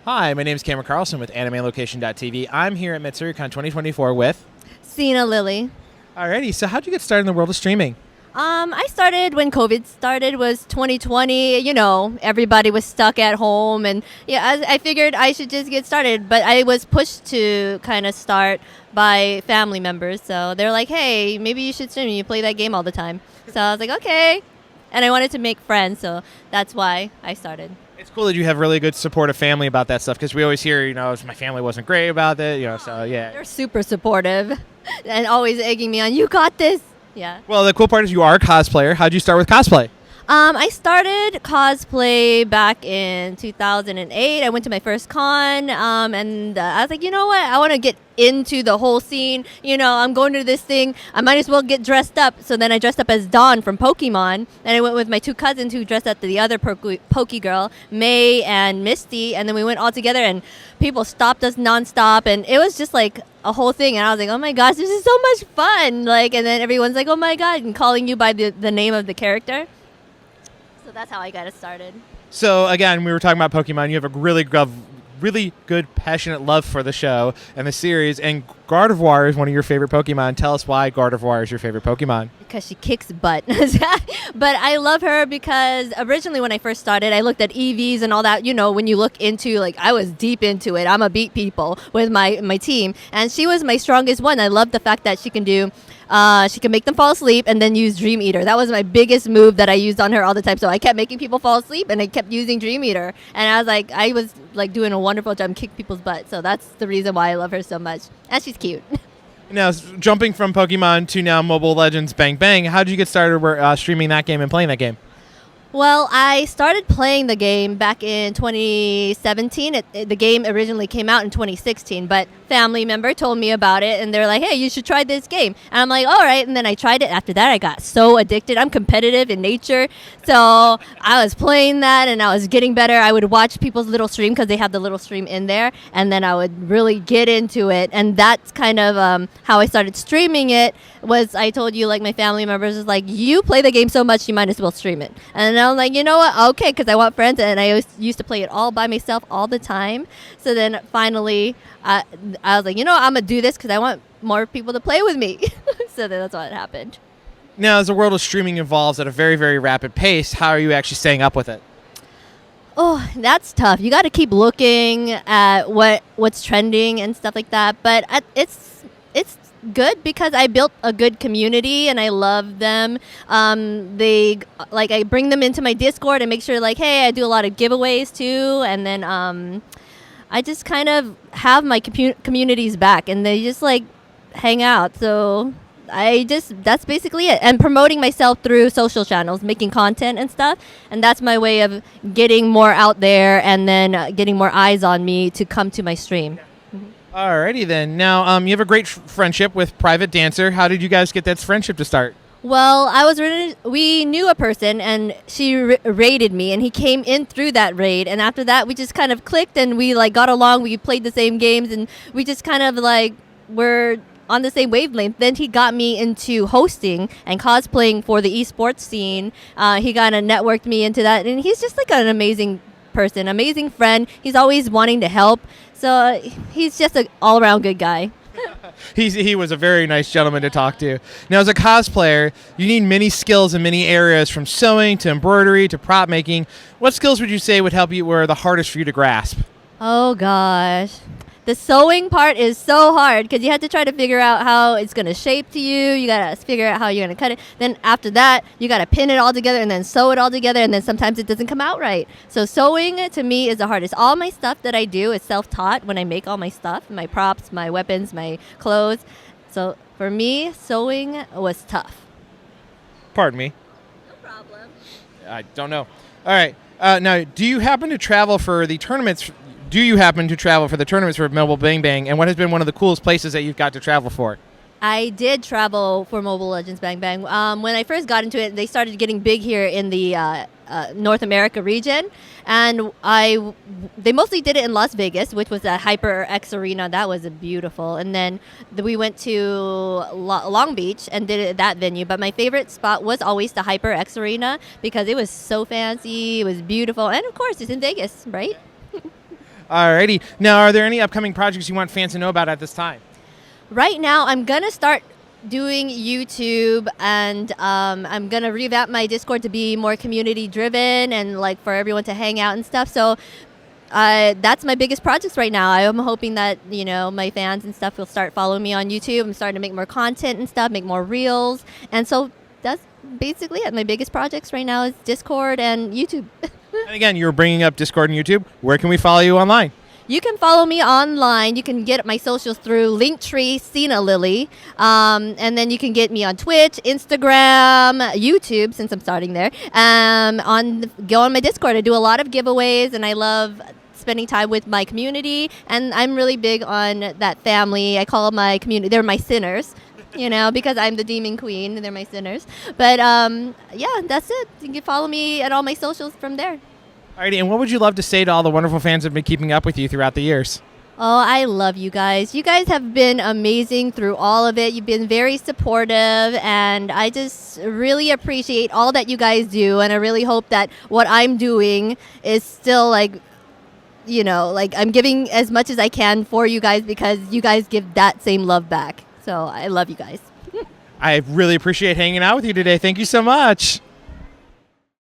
Hi, my name is Cameron Carlson with AnimeLocation.tv. I'm here at Matsuricon 2024 with... XinaLili. Alrighty, so how'd you get started in the world of streaming? I started when COVID started, was 2020. You know, everybody was stuck at home, and yeah, I figured I should just get started. But I was pushed to kind of start by family members, so they're like, "Hey, maybe you should stream. You play that game all the time." So I was like, "Okay," and I wanted to make friends, so that's why I started. It's cool that you have really good supportive family about that stuff, because we always hear, my family wasn't great about it, so yeah. They're super supportive and always egging me on. You got this. Yeah. Well, the cool part is you are a cosplayer. How'd you start with cosplay? I started cosplay back in 2008. I went to my first con, and I was like, you know what? I want to get into the whole scene. I'm going to this thing. I might as well get dressed up. So then I dressed up as Dawn from Pokemon, and I went with my two cousins who dressed up the other Poke Girl, May and Misty, and then we went all together, and people stopped us nonstop, and it was just like a whole thing. And I was like, oh my gosh, this is so much fun! And then everyone's like, oh my god, and calling you by the name of the character. So that's how I got it started. So again, we were talking about Pokemon. You have a really good, passionate love for the show and the series. And Gardevoir is one of your favorite Pokemon. Tell us why Gardevoir is your favorite Pokemon. Because she kicks butt. But I love her because originally when I first started, I looked at EVs and all that. When you look into, I was deep into it. I'm a beat people with my team. And she was my strongest one. I love the fact that she can make them fall asleep and then use Dream Eater. That was my biggest move that I used on her all the time. So I kept making people fall asleep and I kept using Dream Eater. And I was doing a wonderful job, kick people's butt. So that's the reason why I love her so much. And she's cute. Now, jumping from Pokemon to now Mobile Legends Bang Bang, how did you get started streaming that game and playing that game? Well, I started playing the game back in 2017. The game originally came out in 2016, but family member told me about it, and they're like, hey, you should try this game. And I'm like, all right, and then I tried it. After that, I got so addicted. I'm competitive in nature, so I was playing that, and I was getting better. I would watch people's little stream, because they have the little stream in there, and then I would really get into it, and that's kind of how I started streaming it. Was I told you, my family members was like, you play the game so much, you might as well stream it. And I'm like, you know what? Okay, because I want friends, and I used to play it all by myself all the time. So then finally, I was like, I'm going to do this because I want more people to play with me. So then that's what happened. Now, as the world of streaming evolves at a very, very rapid pace, how are you actually staying up with it? Oh, that's tough. You got to keep looking at what's trending and stuff like that. But it's good because I built a good community and I love them. I bring them into my Discord and make sure hey, I do a lot of giveaways too, and then I just kind of have my communities back, and they just hang out. So that's basically it. And promoting myself through social channels, making content and stuff, and that's my way of getting more out there and then getting more eyes on me to come to my stream. Alrighty then. Now, you have a great friendship with Private Dancer. How did you guys get that friendship to start? Well, we knew a person, and she raided me, and he came in through that raid. And after that, we just kind of clicked, and we got along. We played the same games, and we just kind of were on the same wavelength. Then he got me into hosting and cosplaying for the esports scene. He kind of networked me into that, and he's just an amazing person, amazing friend. He's always wanting to help. So he's just an all-around good guy. He was a very nice gentleman to talk to. Now, as a cosplayer, you need many skills in many areas, from sewing to embroidery to prop making. What skills would you say were the hardest for you to grasp? Oh, gosh. The sewing part is so hard because you have to try to figure out how it's going to shape to you. You got to figure out how you're going to cut it. Then after that, you got to pin it all together and then sew it all together. And then sometimes it doesn't come out right. So sewing to me is the hardest. All my stuff that I do is self-taught when I make all my stuff, my props, my weapons, my clothes. So for me, sewing was tough. Pardon me. No problem. I don't know. All right. Now, do you happen to travel for the tournaments? Do you happen to travel for the tournaments for Mobile Bang Bang? And what has been one of the coolest places that you've got to travel for? I did travel for Mobile Legends Bang Bang. When I first got into it, they started getting big here in the North America region. And they mostly did it in Las Vegas, which was a HyperX Arena. That was beautiful. And then we went to Long Beach and did it at that venue. But my favorite spot was always the HyperX Arena because it was so fancy. It was beautiful. And, of course, it's in Vegas, right? Alrighty. Now, are there any upcoming projects you want fans to know about at this time? Right now, I'm gonna start doing YouTube, and I'm gonna revamp my Discord to be more community driven and like for everyone to hang out and stuff. So that's my biggest projects right now. I'm hoping that my fans and stuff will start following me on YouTube. I'm starting to make more content and stuff, make more reels, and so that's basically it. My biggest projects right now is Discord and YouTube. And again, you were bringing up Discord and YouTube. Where can we follow you online? You can follow me online. You can get my socials through Linktree XinaLili, and then you can get me on Twitch, Instagram, YouTube, since I'm starting there. Go on my Discord. I do a lot of giveaways, and I love spending time with my community. And I'm really big on that family. I call my community, they're my sinners, because I'm the demon queen. They're my sinners. But yeah, that's it. You can follow me at all my socials from there. Alrighty, and what would you love to say to all the wonderful fans that have been keeping up with you throughout the years? Oh, I love you guys. You guys have been amazing through all of it. You've been very supportive, and I just really appreciate all that you guys do, and I really hope that what I'm doing is still I'm giving as much as I can for you guys because you guys give that same love back. So I love you guys. I really appreciate hanging out with you today. Thank you so much.